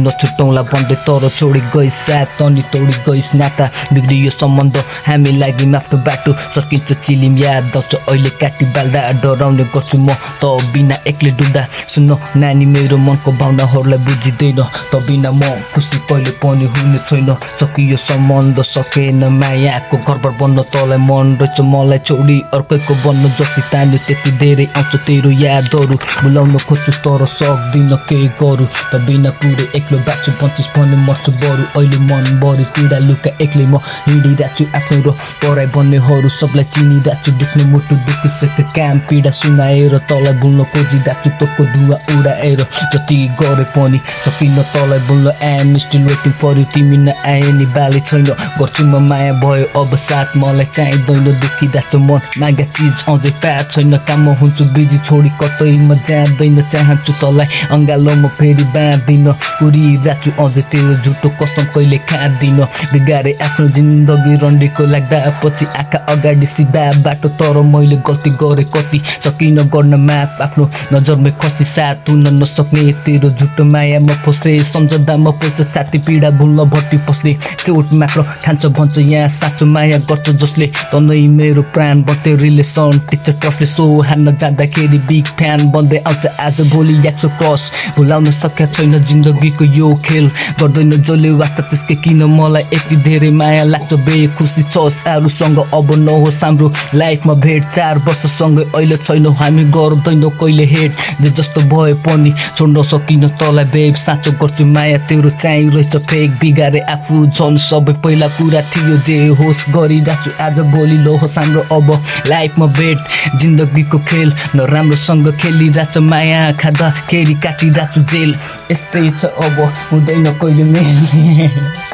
नछुटाउँला भन्दै तर छोडी गइस साथ अनि तोडी गइस नाता बिग्रियो सम्बन्ध हामी लागि माफ्नो बाटो सकिन्छ चिलिम याद आउँछ अहिले काटी बाल्दा डराउने गर्छु म त बिना एक्लै डुल्दा सुन्न नानी मेरो मनको भावनाहरूलाई बुझिँदैन त बिना म खुसी कहिले पनि हुने छैन सकियो सम्बन्ध सकेन मायाको घरबार बन्न तँलाई मन रहेछ मलाई छोडी अर्कैको बन्न जति तान्यो त्यति धेरै आउँछ तेरो यादहरू बोलाउन खोज्छु तर सक्दिन के गरौँ त बिना पुरै एक्लो बाँच्छु 25 भने मर्छु बरु अहिले मन बढी पीडा लुका एक्लै म हिँडिरहेको छु आफ्नो र पराई भन्नेहरू सबलाई चिनिरहेको छु दुख्ने मुटु दुखिसक्यो काम पीडा सुनाएर तँलाई भुल्न खोजिरहेको छु तँको धुवा उडाएर जति गरे पनि सकिन तँलाई भुल्न आएम स्टिल वेटिङ फर यु तिमी नआए नि बाली छैन गर्छु म माया भयो अब साथ मलाई चाहिँदैन देखिरहेको छ मन मागा चिज अझै पाएको छैन काममा हुन्छु बिजी छोडी कतैमा जाँदैन चाहन्छु तँलाई अँगालो म फेरि बाँधिन कुरिरहेको छु अझै तेरो झुटो कसम कहिले खाँदिन बिगारे आफ्नो जिन्दगी रन्डीको लाग्दा पछि आँखा अगाडि सिधा बाटो तर मैले गल्ती गरे कति सकिन गर्न माफ आफ्नो नजरमै खसी साथ हुन नसक्ने तेरो झुटो मायामा फसे सम्झँदा म पल्ट छाती पीडा भुल्न भट्टी पस्ने चोट मात्र खान्छ भन्छ यहाँ साँचो माया गर्छ जसले तनै मेरो प्राण बन्थ्यो रिलेसन टिचर ट्रस्टले सो हान्न जाँदाखेरि बिग फ्यान बन्दै आउँछ आज भोलि 100 क्रस भुलाउन सकेका छैन जिन्दगीको यो खेल गर्दैन जसले वास्ता त्यसकै किन मलाई यति धेरै माया लाग्छ बेखुसी छस् अरूसँग अब नहोस् हाम्रो लाइफमा भेट 4 वर्षसँगै अहिले छैनौँ हामी गर्दैनौँ कहिले हेट जे जस्तो भए पनि छोड्न सकिन तँलाई बेब साँचो गर्छु माया तेरो चाहिँ रहेछ फेक बिगारे आफू झन् सबै पहिला कुरा थियो जे होस् गरिरहेको छु आज भोलि लोहोस् हाम्रो अब लाइफमा भेट जिन्दगीको खेल नराम्रोसँग खेलिरहेछ माया खाँदाखेरि काटिरहेको छु जेल यस्तै छ अब हुँदैन कहिले मेरो